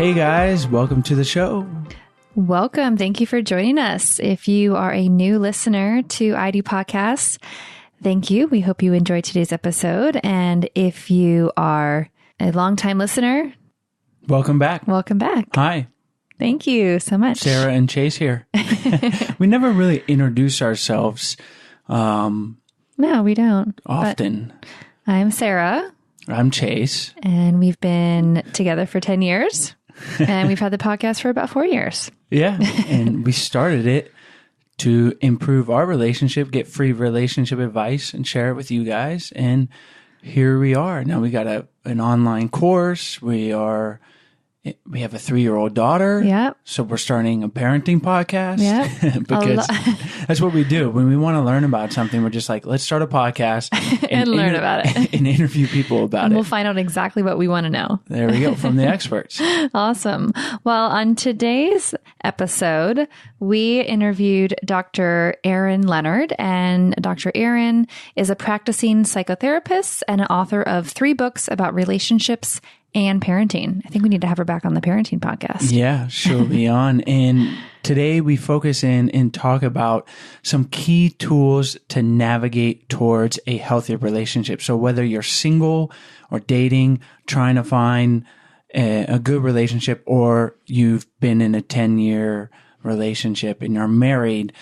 Hey guys, welcome to the show. Welcome. Thank you for joining us. If you are a new listener to ID Podcasts, thank you. We hope you enjoyed today's episode. And if you are a longtime listener, welcome back. Welcome back. Hi. Thank you so much. Sarah and Chase here. We never really introduce ourselves No, we don't. often. But I'm Sarah. I'm Chase. And we've been together for 10 years. And we've had the podcast for about 4 years. Yeah. And we started it to improve our relationship, get free relationship advice, and share it with you guys. And here we are. Now we got an online course. We have a 3-year-old daughter. Yep. So we're starting a parenting podcast. Yep. Because that's what we do. When we want to learn about something, we're just like, let's start a podcast and learn about it. And interview people about it. We'll find out exactly what we want to know. There we go. From the experts. Awesome. Well, on today's episode, we interviewed Dr. Erin Leonard, and Dr. Erin is a practicing psychotherapist and an author of 3 books about relationships and parenting. I think we need to have her back on the parenting podcast. Yeah, she'll be on. And today we focus in and talk about some key tools to navigate towards a healthier relationship. So whether you're single or dating, trying to find a good relationship, or you've been in a 10-year relationship and you're married,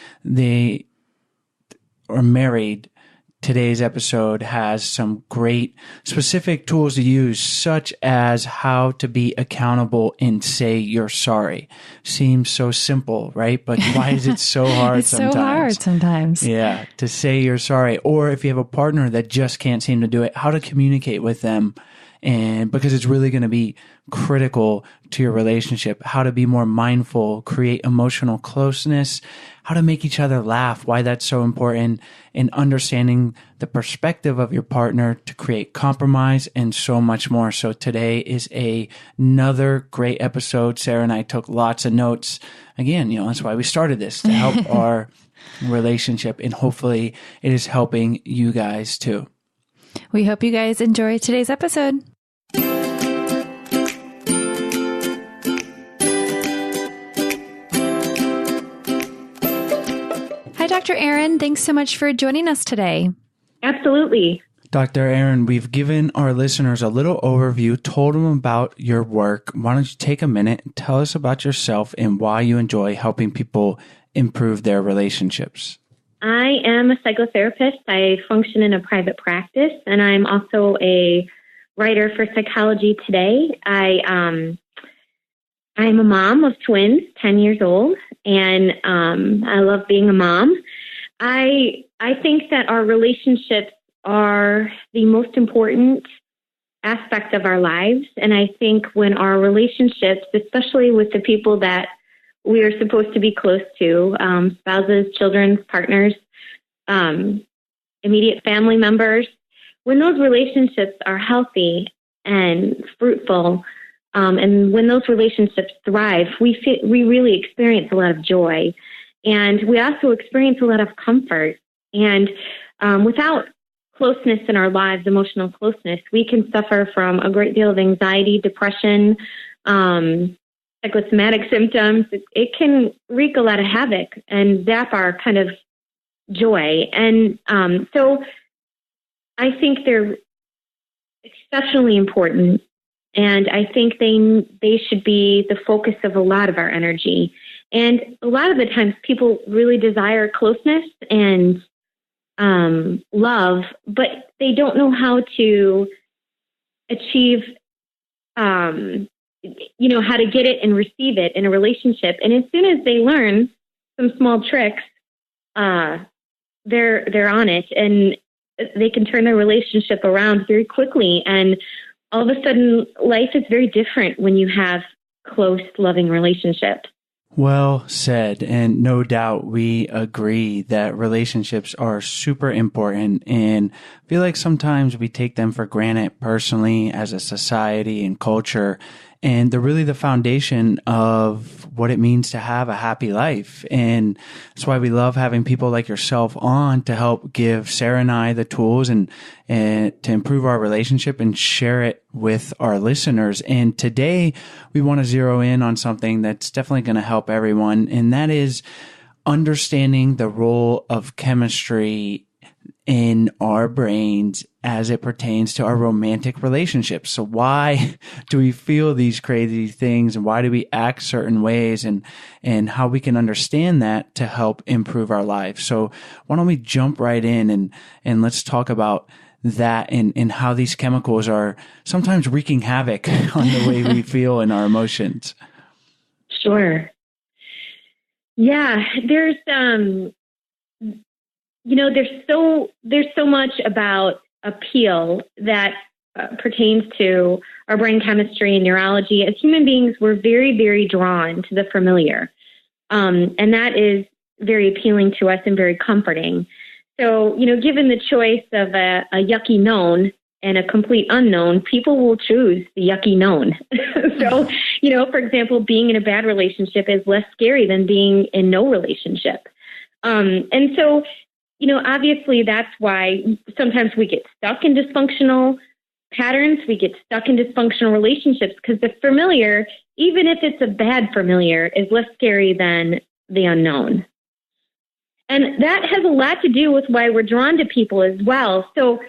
today's episode has some great specific tools to use, such as how to be accountable and say you're sorry. Seems so simple, right? But why is it so hard sometimes? It's so hard sometimes. Yeah, to say you're sorry. Or if you have a partner that just can't seem to do it, how to communicate with them. And because it's really going to be critical to your relationship, how to be more mindful, create emotional closeness, how to make each other laugh, why that's so important, and understanding the perspective of your partner to create compromise, and so much more. So today is another great episode. Sarah and I took lots of notes. Again, that's why we started this, to help our relationship, and hopefully it is helping you guys too. We hope you guys enjoy today's episode. Hi, Dr. Erin. Thanks so much for joining us today. Absolutely. Dr. Erin, we've given our listeners a little overview, told them about your work. Why don't you take a minute and tell us about yourself and why you enjoy helping people improve their relationships? I am a psychotherapist. I function in a private practice, and I'm also a writer for Psychology Today. I'm a mom of twins, 10 years old, and I love being a mom. I think that our relationships are the most important aspect of our lives, and I think when our relationships, especially with the people that we are supposed to be close to, spouses, children, partners, immediate family members. When those relationships are healthy and fruitful, and when those relationships thrive, we really experience a lot of joy. And we also experience a lot of comfort. And without closeness in our lives, emotional closeness, we can suffer from a great deal of anxiety, depression, psychosomatic symptoms. It can wreak a lot of havoc and zap our kind of joy. And so I think they're exceptionally important. And I think they should be the focus of a lot of our energy. And a lot of the times people really desire closeness and love, but they don't know how to achieve how to get it and receive it in a relationship. And as soon as they learn some small tricks, they're on it, and they can turn their relationship around very quickly. And all of a sudden, life is very different when you have close, loving relationships. Well said. And no doubt we agree that relationships are super important, and I feel like sometimes we take them for granted personally as a society and culture. And they're really the foundation of what it means to have a happy life. And that's why we love having people like yourself on to help give Sarah and I the tools and to improve our relationship and share it with our listeners. And today we want to zero in on something that's definitely going to help everyone. And that is understanding the role of chemistry in our brains as it pertains to our romantic relationships. So why do we feel these crazy things, and why do we act certain ways, and how we can understand that to help improve our lives? So why don't we jump right in and let's talk about that and how these chemicals are sometimes wreaking havoc on the way we feel and our emotions. Sure. Yeah, there's there's so much about appeal that pertains to our brain chemistry and neurology. As human beings, we're very, very drawn to the familiar. And that is very appealing to us and very comforting. So, given the choice of a yucky known and a complete unknown, people will choose the yucky known. So, for example, being in a bad relationship is less scary than being in no relationship. And so, obviously that's why sometimes we get stuck in dysfunctional patterns. We get stuck in dysfunctional relationships because the familiar, even if it's a bad familiar, is less scary than the unknown. And that has a lot to do with why we're drawn to people as well. So,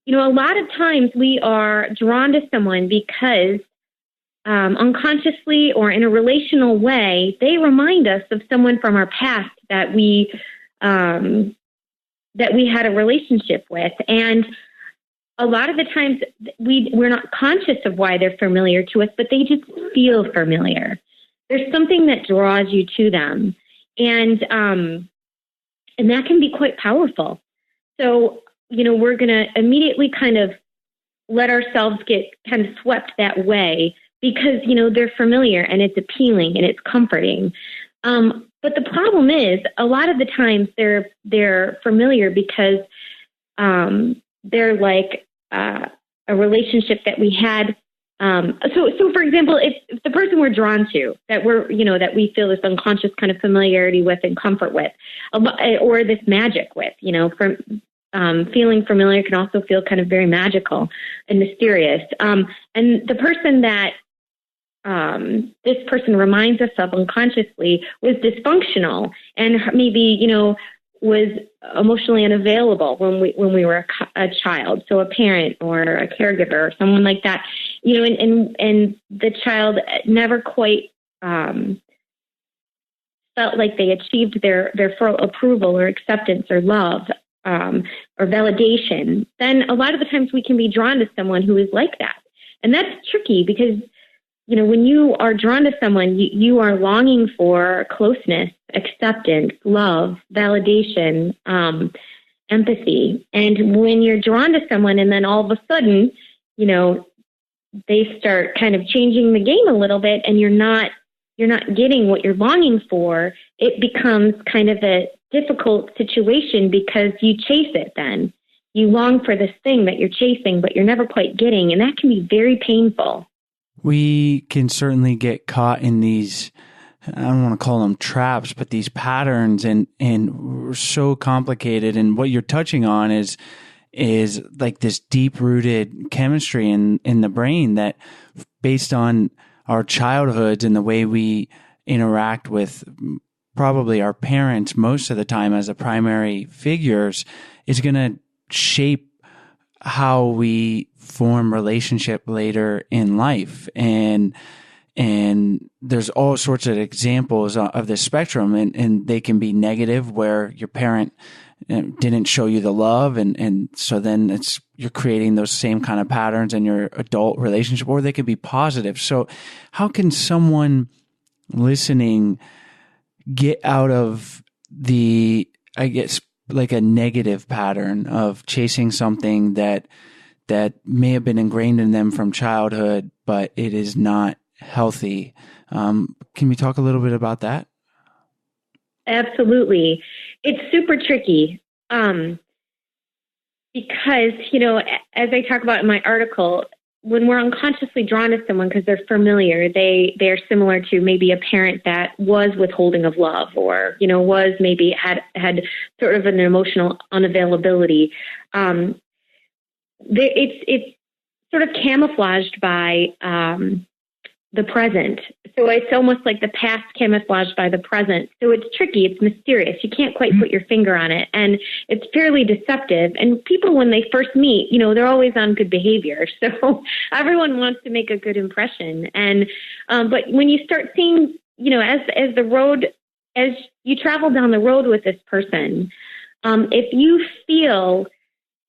a lot of times we are drawn to someone because unconsciously or in a relational way, they remind us of someone from our past that we had a relationship with. And a lot of the times we're not conscious of why they're familiar to us, but they just feel familiar. There's something that draws you to them. And that can be quite powerful. So, we're going to immediately kind of let ourselves get kind of swept that way because, they're familiar and it's appealing and it's comforting. But the problem is a lot of the times they're familiar because they're like a relationship that we had. So for example, if the person we're drawn to, that that we feel this unconscious kind of familiarity with and comfort with, or this magic with, feeling familiar can also feel kind of very magical and mysterious. And the person that this person reminds us of unconsciously was dysfunctional and maybe, was emotionally unavailable when we were a child. So a parent or a caregiver or someone like that, and the child never quite felt like they achieved their full approval or acceptance or love or validation. Then a lot of the times we can be drawn to someone who is like that. And that's tricky because when you are drawn to someone, you are longing for closeness, acceptance, love, validation, empathy. And when you're drawn to someone and then all of a sudden, they start kind of changing the game a little bit and you're not getting what you're longing for, it becomes kind of a difficult situation because you chase it then. You long for this thing that you're chasing, but you're never quite getting. And that can be very painful. We can certainly get caught in these, I don't want to call them traps, but these patterns, and we're so complicated. And what you're touching on is like this deep rooted chemistry in the brain that, based on our childhoods and the way we interact with probably our parents most of the time as the primary figures, is going to shape how we form relationship later in life. And there's all sorts of examples of this spectrum, and they can be negative, where your parent didn't show you the love, and so then you're creating those same kind of patterns in your adult relationship, or they could be positive. So how can someone listening get out of like a negative pattern of chasing something that may have been ingrained in them from childhood, but it is not healthy? Can we talk a little bit about that? Absolutely. It's super tricky because, as I talk about in my article, when we're unconsciously drawn to someone because they're familiar, they're similar to maybe a parent that was withholding of love, or, was maybe had sort of an emotional unavailability. It's sort of camouflaged by the present. So it's almost like the past camouflaged by the present. So it's tricky. It's mysterious. You can't quite put your finger on it. And it's fairly deceptive. And people, when they first meet, they're always on good behavior. So everyone wants to make a good impression. And but when you start seeing, as you travel down the road with this person, if you feel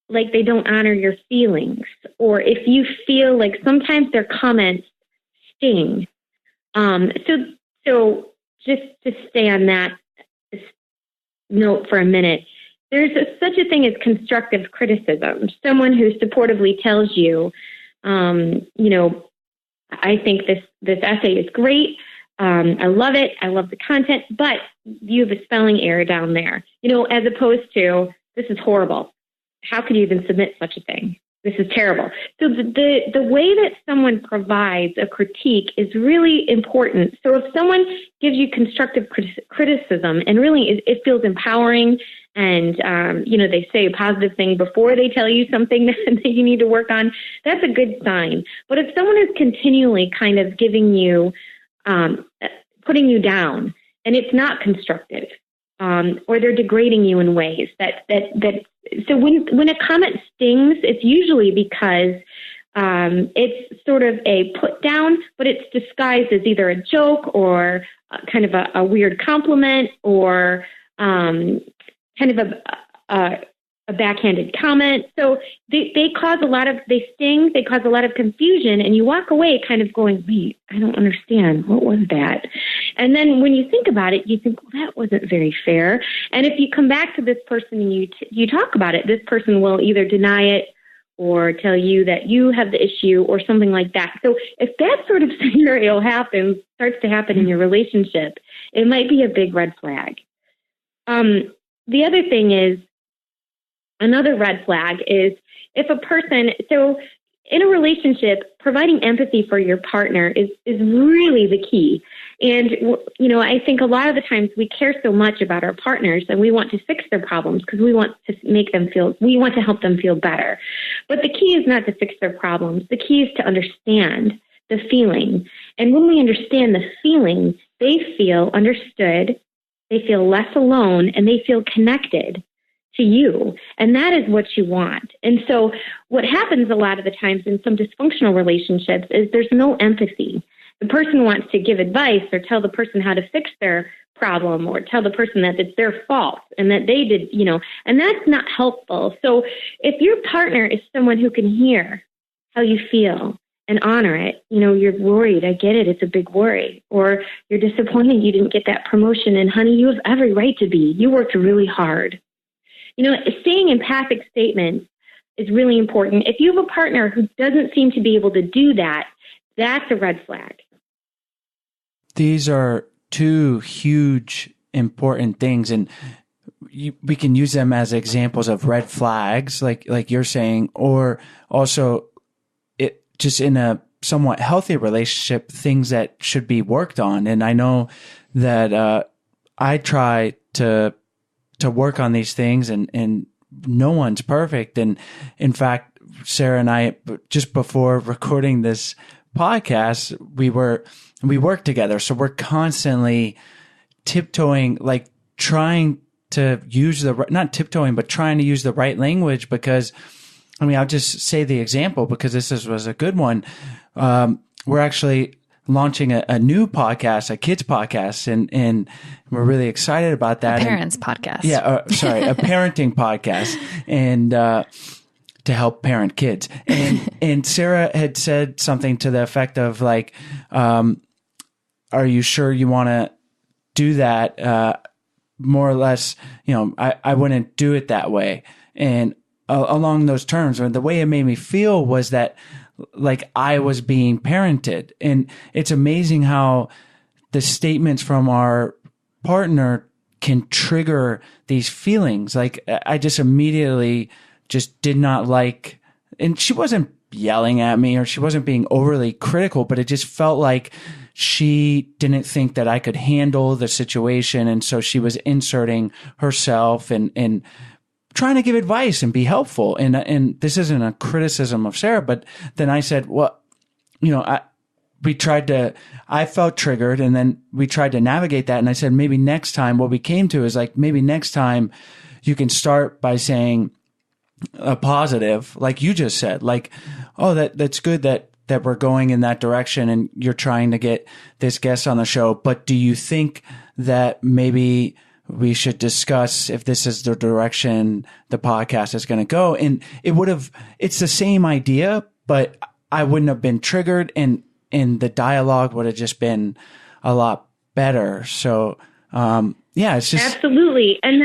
like they don't honor your feelings, or if you feel like sometimes their comments sting. So just to stay on that note for a minute, there's such a thing as constructive criticism. Someone who supportively tells you, I think this essay is great. I love it. I love the content, but you have a spelling error down there, as opposed to, this is horrible. How could you even submit such a thing? This is terrible. So the way that someone provides a critique is really important. So if someone gives you constructive criticism, and really it feels empowering, and they say a positive thing before they tell you something that you need to work on, that's a good sign. But if someone is continually kind of giving you, putting you down, and it's not constructive, or they're degrading you in ways that so when a comment stings, it's usually because it's sort of a put down, but it's disguised as either a joke or kind of a weird compliment, or kind of a backhanded comment. So they cause they sting, they cause a lot of confusion, and you walk away kind of going, wait, I don't understand. What was that? And then when you think about it, you think, well, that wasn't very fair. And if you come back to this person and you talk about it, this person will either deny it or tell you that you have the issue or something like that. So if that sort of scenario starts to happen in your relationship, it might be a big red flag. The other thing is, another red flag is if a person, so in a relationship, providing empathy for your partner is really the key. And, I think a lot of the times we care so much about our partners, and we want to fix their problems because we want to help them feel better. But the key is not to fix their problems. The key is to understand the feeling. And when we understand the feeling, they feel understood, they feel less alone, and they feel connected to you. And that is what you want. And so what happens a lot of the times in some dysfunctional relationships is there's no empathy. The person wants to give advice or tell the person how to fix their problem, or tell the person that it's their fault and that they did, and that's not helpful. So if your partner is someone who can hear how you feel and honor it, you're worried. I get it. It's a big worry. Or you're disappointed you didn't get that promotion. And honey, you have every right to be. You worked really hard. Saying empathic statements is really important. If you have a partner who doesn't seem to be able to do that, that's a red flag. These are two huge, important things, and we can use them as examples of red flags, like you're saying, or also it just in a somewhat healthy relationship, things that should be worked on. And I know that I try to work on these things, and no one's perfect. And in fact, Sarah and I, just before recording this podcast, we work together. So we're constantly tiptoeing, like trying to use not tiptoeing, but trying to use the right language, because I'll just say the example because this was a good one. We're actually launching a new podcast, a kids podcast, and we're really excited about that. A parents podcast. Yeah, a parenting podcast, and to help parent kids. And Sarah had said something to the effect of like, are you sure you want to do that? More or less, I wouldn't do it that way. And along those terms, the way it made me feel was that like I was being parented. And it's amazing how the statements from our partner can trigger these feelings. Like I just immediately just did not like, and she wasn't yelling at me or she wasn't being overly critical, but it just felt like she didn't think that I could handle the situation. And so she was inserting herself and trying to give advice and be helpful. And this isn't a criticism of Sarah, but then I said, well, I felt triggered, and then we tried to navigate that. And I said, maybe next time, what we came to is like, maybe next time you can start by saying a positive, like you just said, like, oh, that's good that we're going in that direction and you're trying to get this guest on the show. But do you think that maybe we should discuss if this is the direction the podcast is going to go? And it's the same idea, but I wouldn't have been triggered and the dialogue would have just been a lot better. So, it's just. Absolutely. And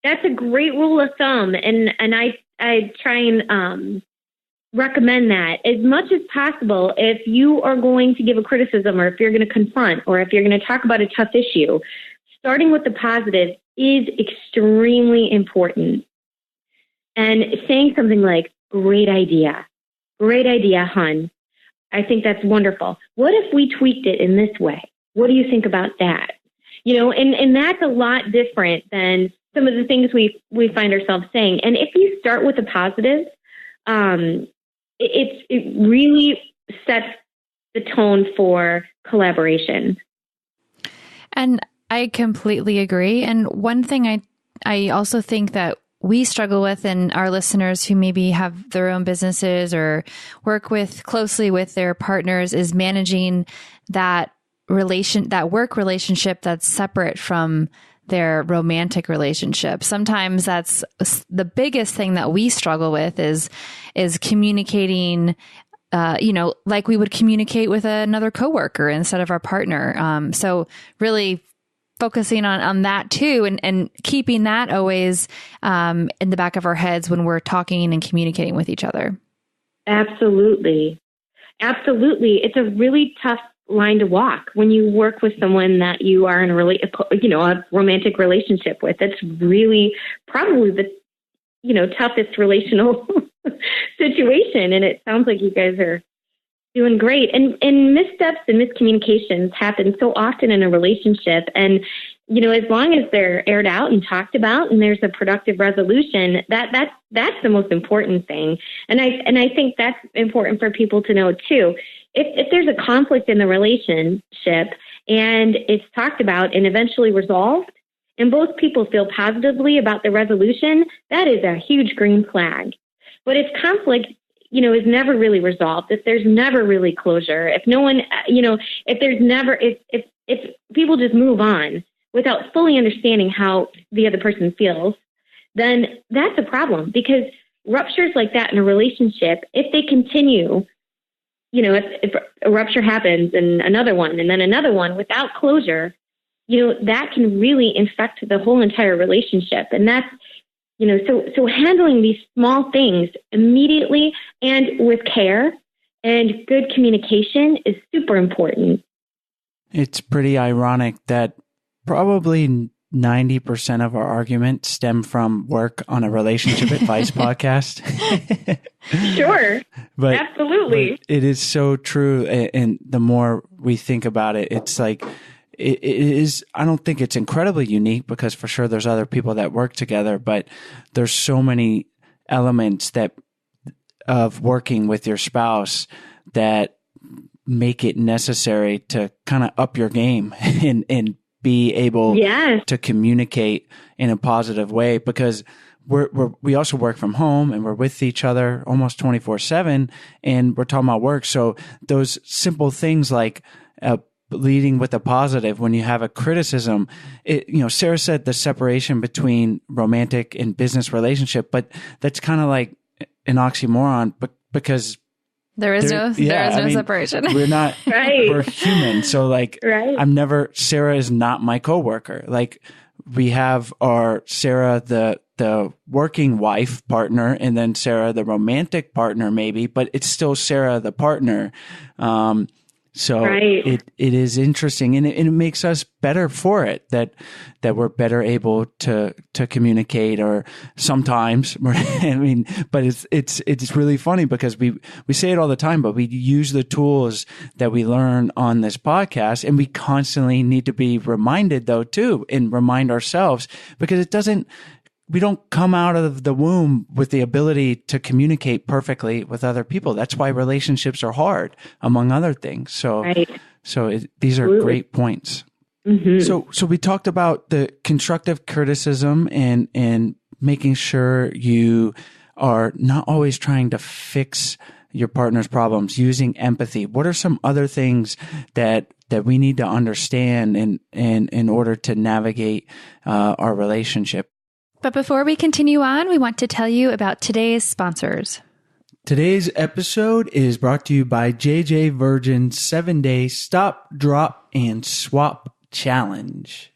that's a great rule of thumb. And I try and, recommend that as much as possible. If you are going to give a criticism or if you're going to confront or if you're going to talk about a tough issue, starting with the positive is extremely important. And saying something like, great idea, hun. I think that's wonderful. What if we tweaked it in this way? What do you think about that? And that's a lot different than some of the things we find ourselves saying. And if you start with a positive, it really sets the tone for collaboration. And I completely agree. And one thing I also think that we struggle with, and our listeners who maybe have their own businesses or work closely with their partners, is managing that work relationship that's separate from their romantic relationship. Sometimes that's the biggest thing that we struggle with is communicating, like we would communicate with another coworker instead of our partner. So really focusing on that too, and keeping that always in the back of our heads when we're talking and communicating with each other. Absolutely. It's a really tough line to walk when you work with someone that you are in a romantic relationship with. It's really probably the toughest relational situation. And it sounds like you guys are doing great. And missteps and miscommunications happen so often in a relationship. And as long as they're aired out and talked about and there's a productive resolution, that's the most important thing. And I think that's important for people to know too. If there's a conflict in the relationship and it's talked about and eventually resolved, and both people feel positively about the resolution, that is a huge green flag. But if conflict, is never really resolved, if there's never really closure, if no one, if people just move on without fully understanding how the other person feels, then that's a problem. Because ruptures like that in a relationship, if they continue, if a rupture happens and another one and then another one without closure, that can really infect the whole entire relationship. And that's, so handling these small things immediately and with care and good communication is super important. It's pretty ironic that probably 90% of our arguments stem from work on a relationship advice podcast. Sure. Absolutely. But it is so true. And the more we think about it, it's like, it is, I don't think it's incredibly unique because for sure there's other people that work together, but there's so many elements of working with your spouse that make it necessary to kind of up your game and be able to communicate in a positive way, because we also work from home and we're with each other almost 24/7 and we're talking about work. So those simple things like leading with a positive when you have a criticism, Sarah said the separation between romantic and business relationship, but that's kind of like an oxymoron because there is no separation. We're not, we're human. So Sarah is not my coworker. Like we have our Sarah, the working wife partner, and then Sarah, the romantic partner maybe, but it's still Sarah, the partner. So Right. it is interesting, and it makes us better for it, that we're better able to communicate, or sometimes, I mean, but it's really funny because we say it all the time, but we use the tools that we learn on this podcast, and we constantly need to be reminded though too, and remind ourselves, because we don't come out of the womb with the ability to communicate perfectly with other people. That's why relationships are hard, among other things. So, Right. These are Absolutely. great points. Mm-hmm. So we talked about the constructive criticism and making sure you are not always trying to fix your partner's problems, using empathy. What are some other things that we need to understand in order to navigate our relationship? But before we continue on, we want to tell you about today's sponsors. Today's episode is brought to you by JJ Virgin's 7-Day Stop, Drop, and Swap Challenge.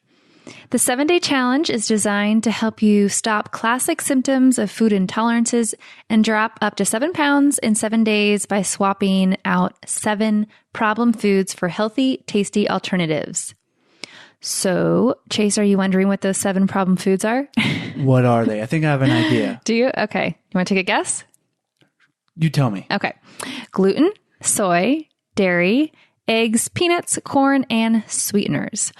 The 7-Day Challenge is designed to help you stop classic symptoms of food intolerances and drop up to 7 pounds in 7 days by swapping out 7 problem foods for healthy, tasty alternatives. So, Chase, are you wondering what those 7 problem foods are? What are they? I think I have an idea. Do you? Okay. You want to take a guess? You tell me. Okay. Gluten, soy, dairy, eggs, peanuts, corn, and sweeteners.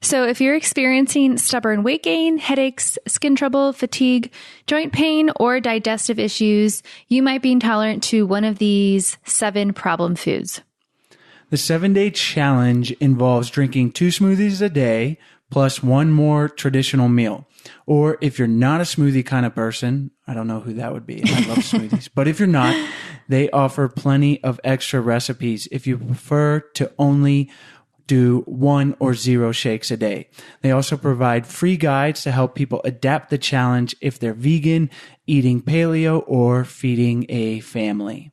So if you're experiencing stubborn weight gain, headaches, skin trouble, fatigue, joint pain, or digestive issues, you might be intolerant to one of these 7 problem foods. The 7-Day Challenge involves drinking 2 smoothies a day plus 1 more traditional meal. Or if you're not a smoothie kind of person, I don't know who that would be. I love smoothies. But if you're not, they offer plenty of extra recipes if you prefer to only do 1 or 0 shakes a day. They also provide free guides to help people adapt the challenge if they're vegan, eating paleo, or feeding a family.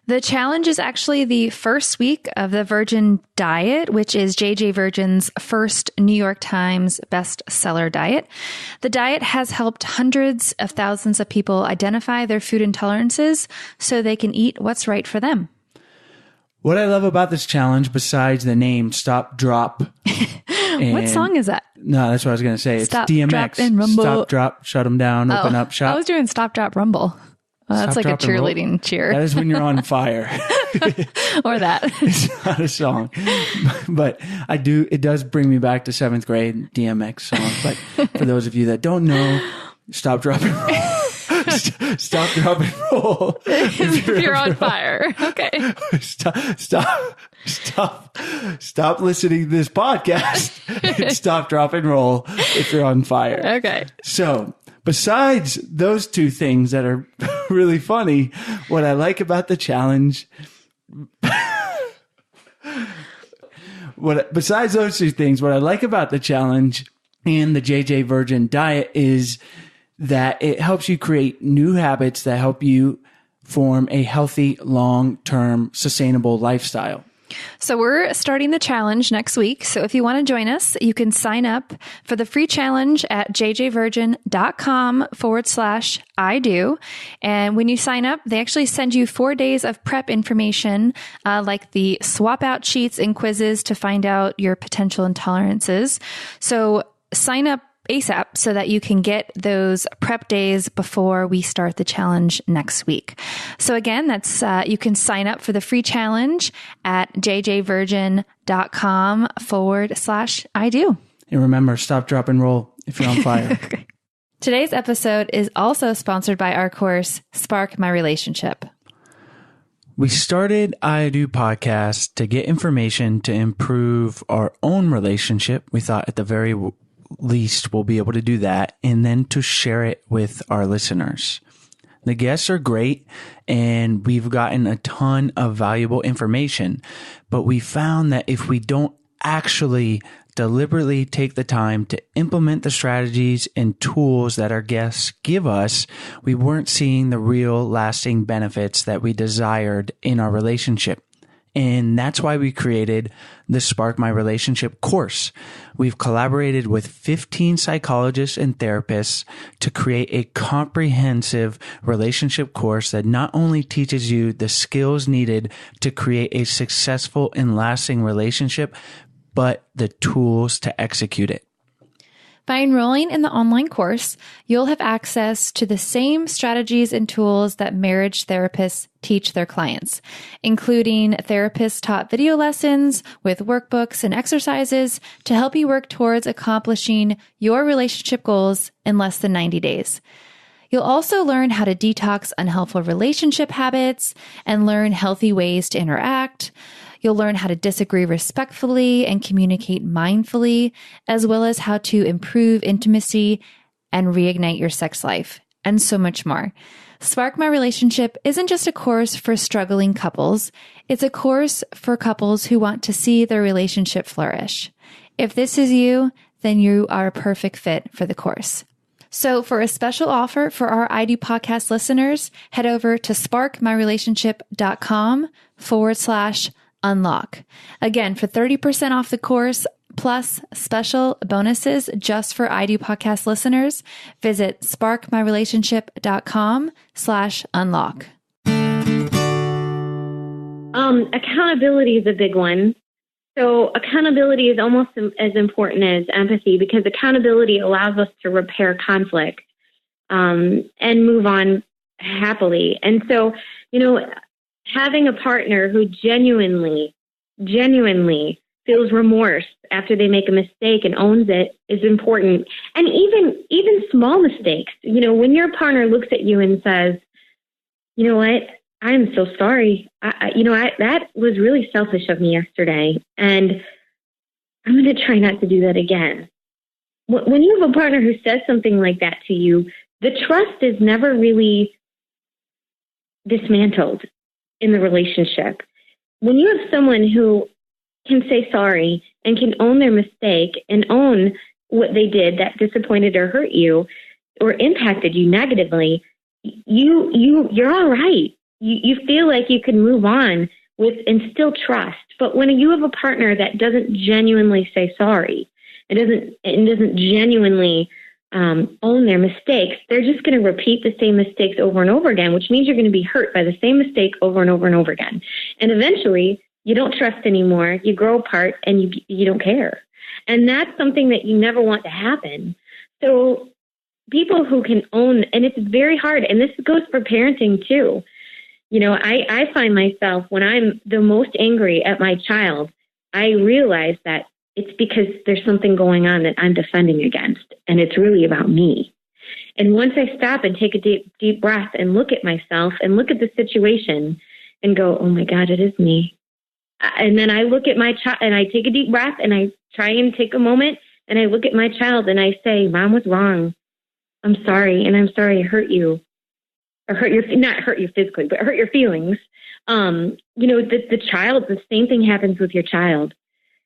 The challenge is actually the first week of the Virgin Diet, which is JJ Virgin's first New York Times bestseller diet. The diet has helped hundreds of thousands of people identify their food intolerances so they can eat what's right for them. What I love about this challenge, besides the name Stop, Drop. What song is that? No, that's what I was going to say. It's Stop, DMX. Drop, and Rumble. Stop, Drop, Shut them down, Open Up, Shop. I was doing Stop, Drop, Rumble. Well, that's Stop, like a Drop, and Roll. cheerleading cheer. That is when you're on fire. Or that. It's not a song. But it does bring me back to 7th grade DMX song. But for those of you that don't know, Stop, Drop, and Roll. Stop, Drop, and Roll. If you're on fire. Okay. Stop listening to this podcast and stop, drop, and roll if you're on fire. Okay. So, besides those 2 things that are really funny, what I like about the challenge, besides those 2 things, what I like about the challenge and the JJ Virgin diet is that it helps you create new habits that help you form a healthy, long-term, sustainable lifestyle. So we're starting the challenge next week. So if you want to join us, you can sign up for the free challenge at jjvirgin.com/I do. And when you sign up, they actually send you 4 days of prep information, like the swap out sheets and quizzes to find out your potential intolerances. So sign up ASAP so that you can get those prep days before we start the challenge next week. So again, that's you can sign up for the free challenge at jjvirgin.com/I do. And remember, stop, drop, and roll if you're on fire. Okay. Today's episode is also sponsored by our course, Spark My Relationship. We started I Do podcast to get information to improve our own relationship. We thought at the very least we'll be able to do that, and then to share it with our listeners. The guests are great, and we've gotten a ton of valuable information, but we found that if we don't actually deliberately take the time to implement the strategies and tools that our guests give us, we weren't seeing the real lasting benefits that we desired in our relationship. And that's why we created the Spark My Relationship course. We've collaborated with 15 psychologists and therapists to create a comprehensive relationship course that not only teaches you the skills needed to create a successful and lasting relationship, but the tools to execute it. By enrolling in the online course, you'll have access to the same strategies and tools that marriage therapists teach their clients, including therapist-taught video lessons with workbooks and exercises to help you work towards accomplishing your relationship goals in less than 90 days. You'll also learn how to detox unhelpful relationship habits and learn healthy ways to interact. You'll learn how to disagree respectfully and communicate mindfully, as well as how to improve intimacy and reignite your sex life, and so much more. Spark My Relationship isn't just a course for struggling couples. It's a course for couples who want to see their relationship flourish. If this is you, then you are a perfect fit for the course. So for a special offer for our ID podcast listeners, head over to sparkmyrelationship.com/unlock. Again, for 30% off the course, plus special bonuses just for ID podcast listeners, visit sparkmyrelationship.com/unlock. Accountability is a big one. So accountability is almost as important as empathy, because accountability allows us to repair conflict and move on happily. And so, having a partner who genuinely feels remorse after they make a mistake and owns it is important. And even small mistakes, when your partner looks at you and says, you know what, I'm so sorry. That was really selfish of me yesterday, and I'm going to try not to do that again. When you have a partner who says something like that to you, the trust is never really dismantled in the relationship. When you have someone who can say sorry and can own their mistake and own what they did that disappointed or hurt you or impacted you negatively, you're all right. You feel like you can move on with and still trust. But when you have a partner that doesn't genuinely say sorry, and doesn't genuinely own their mistakes, they're just going to repeat the same mistakes over and over again, which means you're going to be hurt by the same mistake over and over and over again. And eventually, you don't trust anymore. You grow apart, and you don't care. And that's something that you never want to happen. So people who can own, and it's very hard, and this goes for parenting too. I find myself, when I'm the most angry at my child, I realize that it's because there's something going on that I'm defending against, and it's really about me. And once I stop and take a deep breath and look at myself and look at the situation and go, oh my God, it is me. And then I look at my child and I take a deep breath and I try and take a moment and I look at my child and I say, Mom was wrong. I'm sorry. And I'm sorry I hurt you. Or not hurt you physically, but hurt your feelings. The child, the same thing happens with your child.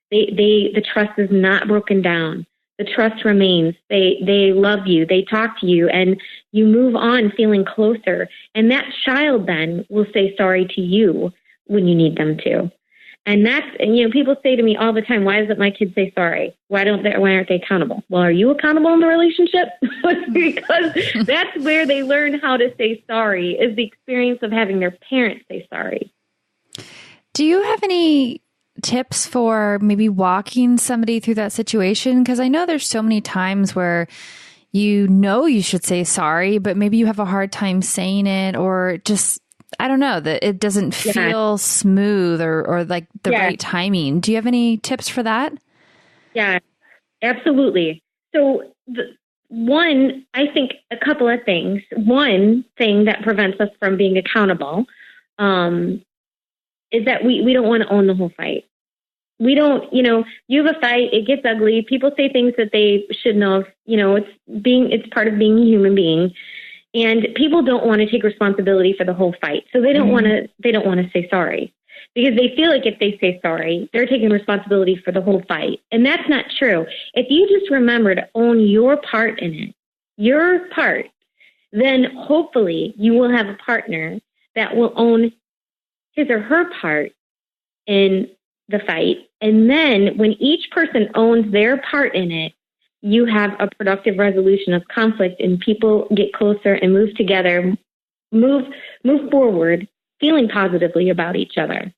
The trust is not broken down. The trust remains. They love you. They talk to you, and you move on feeling closer. And that child then will say sorry to you when you need them to. And people say to me all the time, why doesn't my kid say sorry? Why aren't they accountable? Well, are you accountable in the relationship? Because that's where they learn how to say sorry, is the experience of having their parents say sorry. Do you have any tips for maybe walking somebody through that situation? Because I know there's so many times where you should say sorry, but maybe you have a hard time saying it, or just, I don't know, that it doesn't feel smooth or like the right timing. Do you have any tips for that? Yeah, absolutely. So I think a couple of things. One thing that prevents us from being accountable is that we don't want to own the whole fight. We don't, you have a fight, it gets ugly. People say things that they shouldn't have, it's part of being a human being. And people don't want to take responsibility for the whole fight. So they don't want to say sorry, because they feel like if they say sorry, they're taking responsibility for the whole fight. And that's not true. If you just remember to own your part in it, your part, then hopefully you will have a partner that will own his or her part in the fight. And then when each person owns their part in it, you have a productive resolution of conflict, and people get closer and move together, move forward, feeling positively about each other.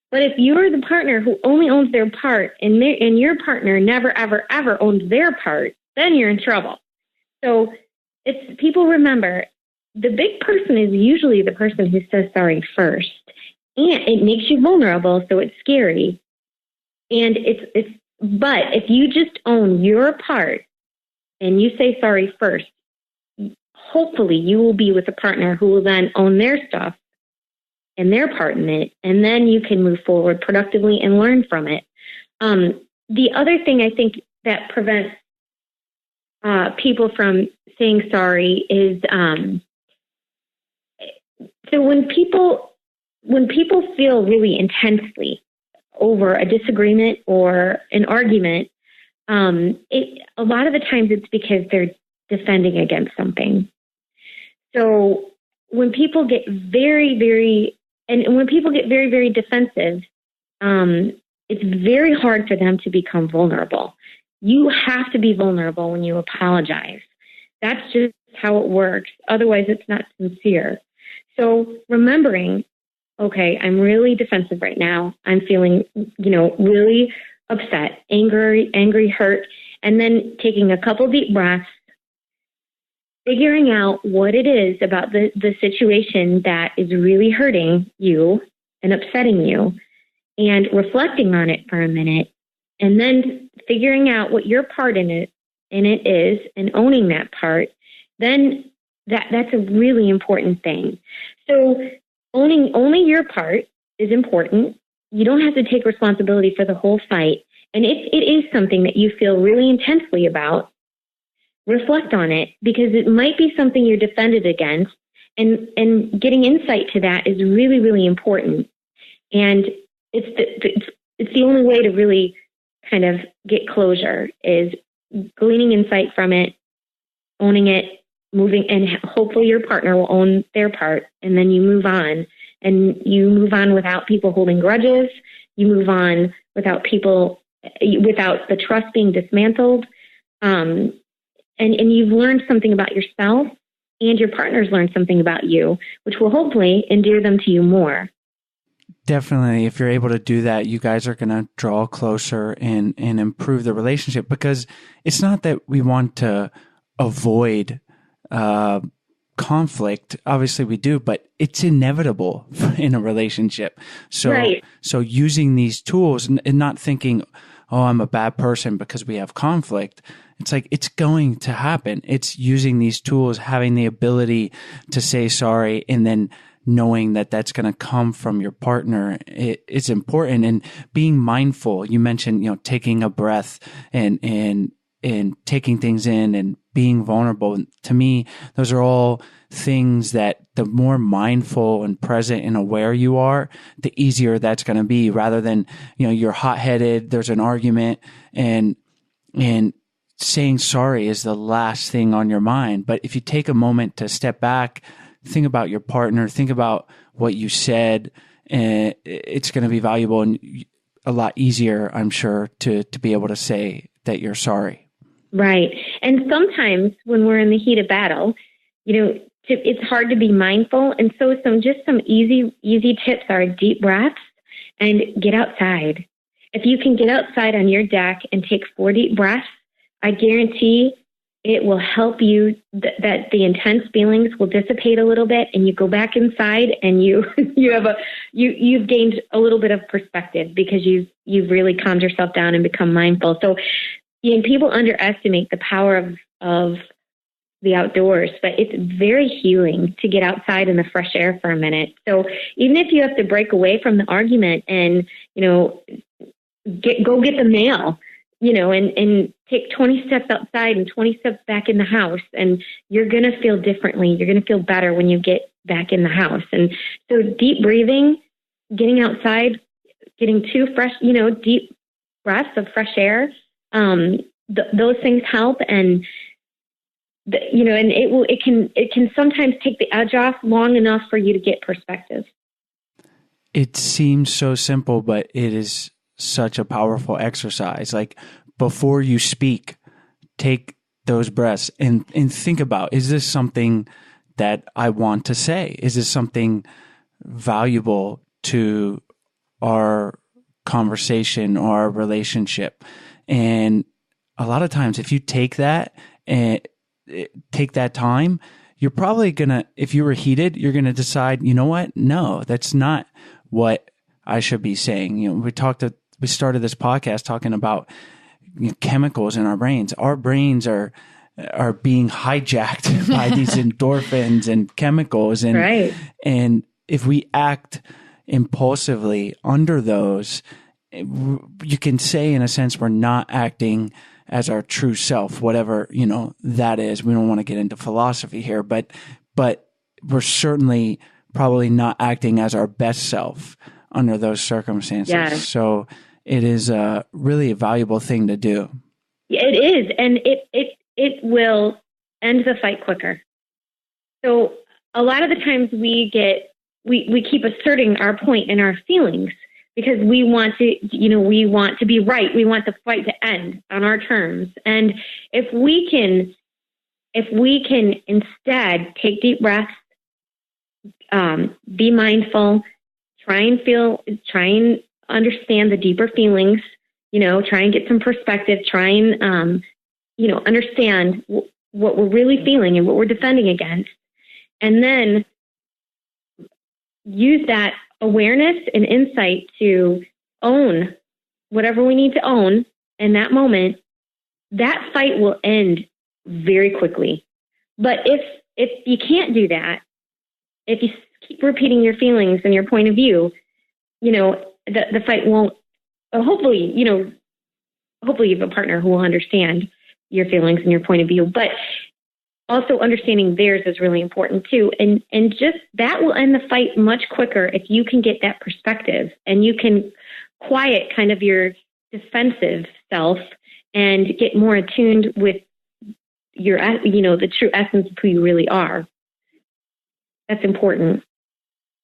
But if you're the partner who only owns their part, and your partner never, ever, ever owns their part, then you're in trouble. So it's, people remember, the big person is usually the person who says sorry first. And it makes you vulnerable, so it's scary. And but if you just own your part and you say sorry first, hopefully you will be with a partner who will then own their stuff and their part in it, and then you can move forward productively and learn from it. The other thing I think that prevents people from saying sorry is so when people feel really intensely over a disagreement or an argument, a lot of the times it's because they're defending against something. So when people get very, very defensive, it's very hard for them to become vulnerable. You have to be vulnerable when you apologize. That's just how it works. Otherwise, it's not sincere. So remembering, okay, I'm really defensive right now. I'm feeling, really upset, angry, hurt, and then taking a couple deep breaths, figuring out what it is about the situation that is really hurting you and upsetting you, and reflecting on it for a minute, and then figuring out what your part in it is, and owning that part. Then that's a really important thing. So owning your part is important. You don't have to take responsibility for the whole fight. And if it is something that you feel really intensely about, reflect on it, because it might be something you're defended against, and getting insight to that is really, really important. And it's the only way to really kind of get closure, is gleaning insight from it, owning it, moving, and hopefully your partner will own their part, and then you move on. And you move on without people holding grudges. You move on without the trust being dismantled. And you've learned something about yourself, and your partner's learned something about you, which will hopefully endear them to you more. Definitely. If you're able to do that, you guys are going to draw closer and improve the relationship, because it's not that we want to avoid conflict. Obviously we do, but it's inevitable in a relationship. So, right. So using these tools and not thinking, oh, I'm a bad person because we have conflict. It's like, it's going to happen. It's using these tools, having the ability to say sorry, and then knowing that that's going to come from your partner. It's important. And being mindful. You mentioned, taking a breath and taking things in and being vulnerable. To me, those are all things that the more mindful and present and aware you are, the easier that's going to be, rather than, you're hot-headed, there's an argument, and saying sorry is the last thing on your mind. But if you take a moment to step back, think about your partner, think about what you said, and it's going to be valuable and a lot easier, I'm sure, to be able to say that you're sorry. Right. And sometimes when we're in the heat of battle, it's hard to be mindful. And so some easy tips are deep breaths and get outside. If you can get outside on your deck and take 4 deep breaths, I guarantee it will help you that the intense feelings will dissipate a little bit, and you go back inside and you've gained a little bit of perspective, because you've really calmed yourself down and become mindful. So people underestimate the power of the outdoors, but it's very healing to get outside in the fresh air for a minute. So even if you have to break away from the argument and, go get the mail, and take 20 steps outside and 20 steps back in the house, and you're going to feel differently. You're going to feel better when you get back in the house. And so deep breathing, getting outside, getting 2 fresh, deep breaths of fresh air, those things help. And and it can sometimes take the edge off long enough for you to get perspective. it seems so simple, but it is such a powerful exercise. Like before you speak, take those breaths and think about, is this something that I want to say? Is this something valuable to our conversation or our relationship? And a lot of times if you take that and take that time, you're probably gonna, if you were heated, you're gonna decide, you know what? No, that's not what I should be saying. You know, we started this podcast talking about chemicals in our brains. Our brains are being hijacked by these endorphins and chemicals. And, right. And if we act impulsively under those, you can say in a sense, we're not acting as our true self, whatever, that is. We don't want to get into philosophy here, but we're certainly probably not acting as our best self under those circumstances. Yeah. So it is really a valuable thing to do. It is. And it will end the fight quicker. So a lot of the times we keep asserting our point in our feelings because we want to be right. We want the fight to end on our terms. And if we can instead take deep breaths, be mindful, try and understand the deeper feelings, try and get some perspective, try and, understand what we're really feeling and what we're defending against. And then use that awareness and insight to own whatever we need to own in that moment. That fight will end very quickly. But if you can't do that, if you keep repeating your feelings and your point of view, the fight won't. Hopefully you have a partner who will understand your feelings and your point of view. But also understanding theirs is really important too. And just that will end the fight much quicker if you can get that perspective and you can quiet kind of your defensive self and get more attuned with your, the true essence of who you really are. That's important.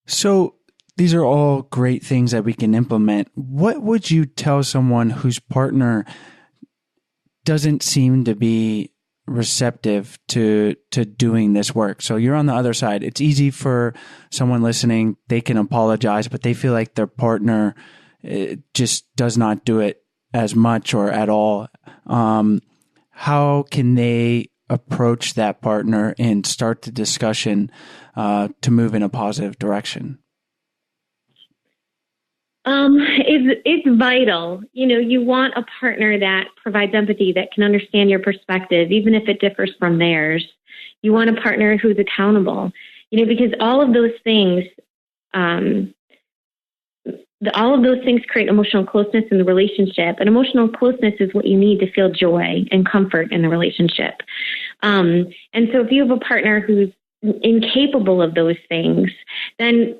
So these are all great things that we can implement. What would you tell someone whose partner doesn't seem to be receptive to doing this work? So you're on the other side. It's easy for someone listening. They can apologize, but they feel like their partner just does not do it as much or at all. How can they approach that partner and start the discussion to move in a positive direction? It's vital. You want a partner that provides empathy, that can understand your perspective, even if it differs from theirs. You want a partner who's accountable, because all of those things, create emotional closeness in the relationship. And emotional closeness is what you need to feel joy and comfort in the relationship. And so if you have a partner who's incapable of those things, then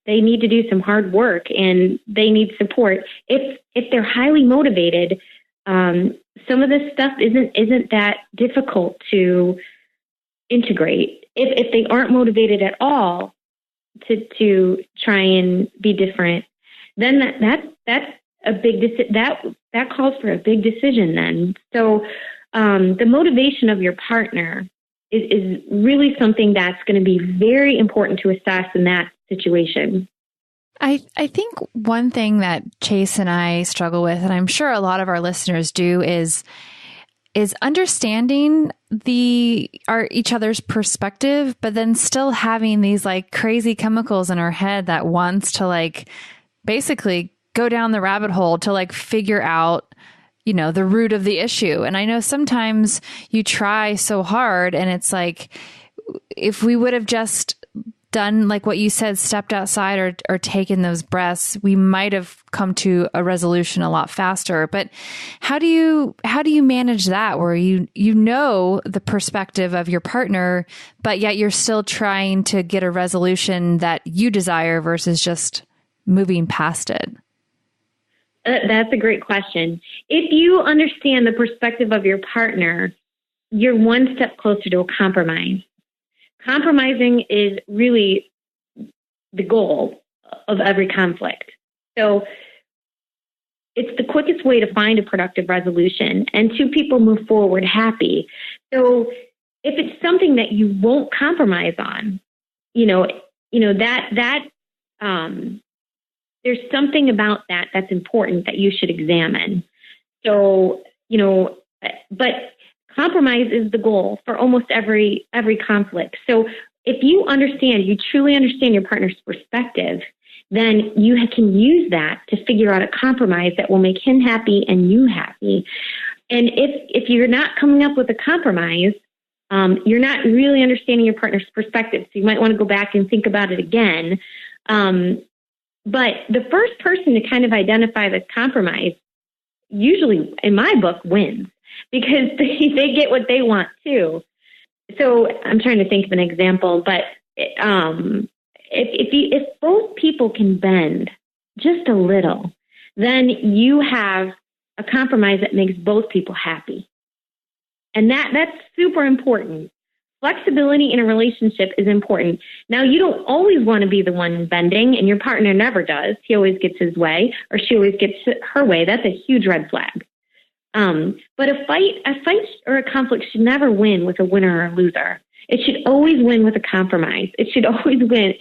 they need to do some hard work and they need support. If they're highly motivated, some of this stuff isn't that difficult to integrate. If they aren't motivated at all to try and be different, then that's a big that calls for a big decision then. So the motivation of your partner is really something that's going to be very important to assess in that situation. I think one thing that Chase and I struggle with, and I'm sure a lot of our listeners do, is understanding each other's perspective, but then still having these like crazy chemicals in our head that wants to like basically go down the rabbit hole to like figure out, the root of the issue. And I know sometimes you try so hard and it's like, if we would have just done like what you said, stepped outside or taken those breaths, we might have come to a resolution a lot faster. But how do you manage that where you know the perspective of your partner, but yet you're still trying to get a resolution that you desire versus just moving past it? That's a great question. If you understand the perspective of your partner, you're one step closer to a compromise. Compromising is really the goal of every conflict. So it's the quickest way to find a productive resolution, and two people move forward happy. So if it's something that you won't compromise on, there's something about that that's important that you should examine. So, but compromise is the goal for almost every conflict. So if you truly understand your partner's perspective, then you can use that to figure out a compromise that will make him happy and you happy. And if you're not coming up with a compromise, you're not really understanding your partner's perspective. So you might want to go back and think about it again. But the first person to kind of identify the compromise, usually in my book, wins, because they get what they want too. So I'm trying to think of an example, but if both people can bend just a little, then you have a compromise that makes both people happy. And that's super important. Flexibility in a relationship is important. Now, you don't always want to be the one bending, and your partner never does. He always gets his way, or she always gets her way. That's a huge red flag. But a fight or a conflict should never win with a winner or a loser. It should always win with a compromise. It should always win.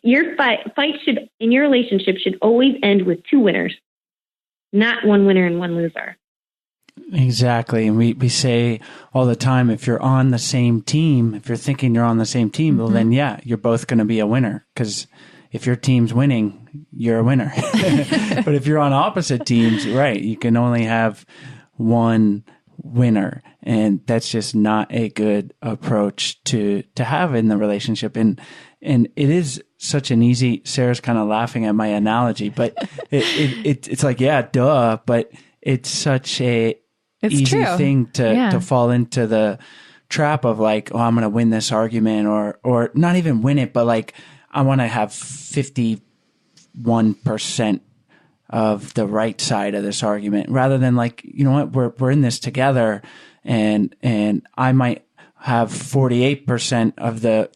Your fight should, in your relationship, should always end with two winners, not one winner and one loser. Exactly. And we say all the time, if you're on the same team, if you're thinking you're on the same team, well, then yeah, you're both going to be a winner. Because if your team's winning, you're a winner. But if you're on opposite teams, right, you can only have one winner. And that's just not a good approach to have in the relationship. And it is such an easy, Sarah's kind of laughing at my analogy, but it's like, yeah, duh, but it's such it's easy true. Thing to fall into the trap of like, oh, I'm going to win this argument, or not even win it, but like, I want to have 51% of the right side of this argument, rather than like, you know what, we're in this together, and I might have 48% of the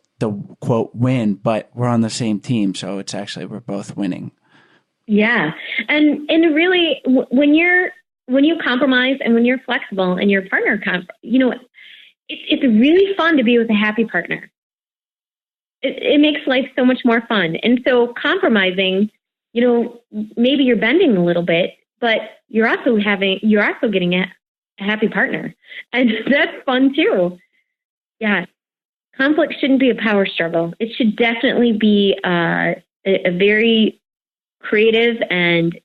quote win, but we're on the same team. So it's actually, we're both winning. Yeah. And really, when you compromise and when you're flexible and your partner, it's really fun to be with a happy partner. It makes life so much more fun. And so compromising, maybe you're bending a little bit, but you're also getting a happy partner. And that's fun too. Yeah. Conflict shouldn't be a power struggle. It should definitely be a very creative and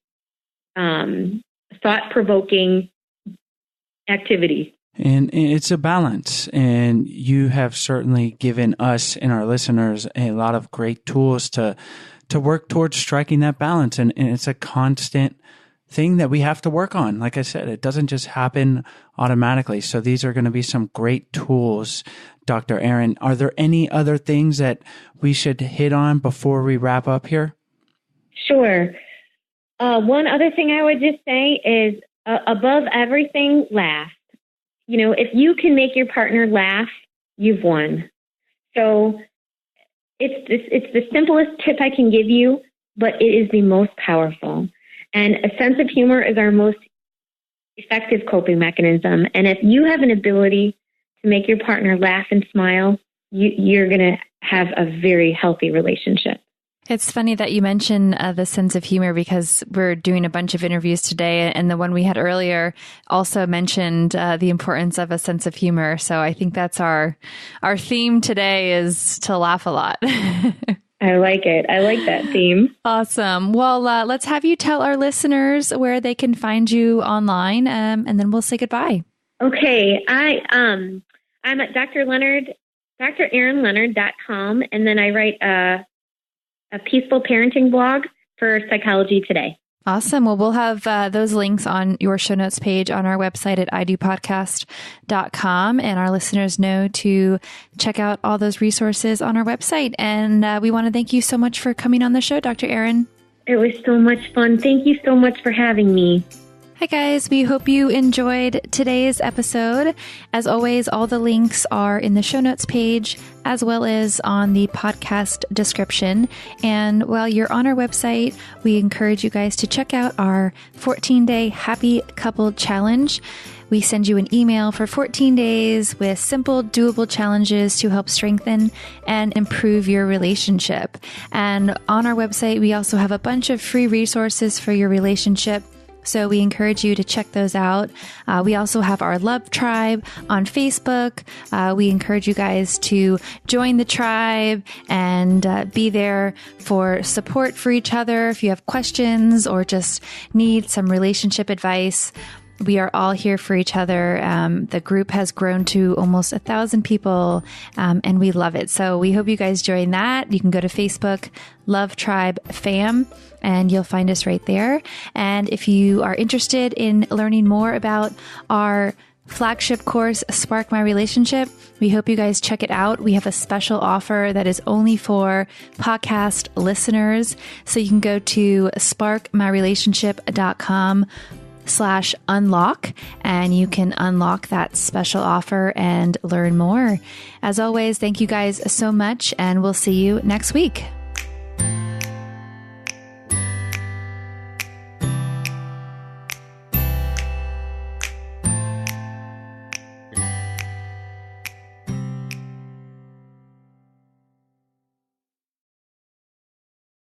thought-provoking activity. And it's a balance. And you have certainly given us and our listeners a lot of great tools to work towards striking that balance. And it's a constant thing that we have to work on. Like I said, it doesn't just happen automatically. So these are going to be some great tools, Dr. Erin. Are there any other things that we should hit on before we wrap up here? Sure. One other thing I would just say is above everything, laugh. If you can make your partner laugh, you've won. So it's the simplest tip I can give you, but it is the most powerful. And a sense of humor is our most effective coping mechanism. And if you have an ability to make your partner laugh and smile, you're going to have a very healthy relationship. It's funny that you mention the sense of humor, because we're doing a bunch of interviews today, and the one we had earlier also mentioned the importance of a sense of humor. So I think that's our theme today, is to laugh a lot. I like it. I like that theme. Awesome. Well, let's have you tell our listeners where they can find you online, and then we'll say goodbye. Okay. I'm at drerinleonard.com, and then I write a peaceful parenting blog for Psychology Today. Awesome. Well, we'll have those links on your show notes page on our website at idopodcast.com. And our listeners know to check out all those resources on our website. And we want to thank you so much for coming on the show, Dr. Erin. It was so much fun. Thank you so much for having me. Hi guys, we hope you enjoyed today's episode. As always, all the links are in the show notes page as well as on the podcast description. And while you're on our website, we encourage you guys to check out our 14-day Happy Couple Challenge. We send you an email for 14 days with simple, doable challenges to help strengthen and improve your relationship. And on our website, we also have a bunch of free resources for your relationship. So we encourage you to check those out. We also have our Love Tribe on Facebook. We encourage you guys to join the tribe and be there for support for each other. If you have questions or just need some relationship advice, we are all here for each other. The group has grown to almost 1,000 people, and we love it. So we hope you guys join that. You can go to Facebook, Love Tribe Fam, and you'll find us right there. And if you are interested in learning more about our flagship course, Spark My Relationship, we hope you guys check it out. We have a special offer that is only for podcast listeners. So you can go to sparkmyrelationship.com/unlock, and you can unlock that special offer and learn more. As always, thank you guys so much, and we'll see you next week.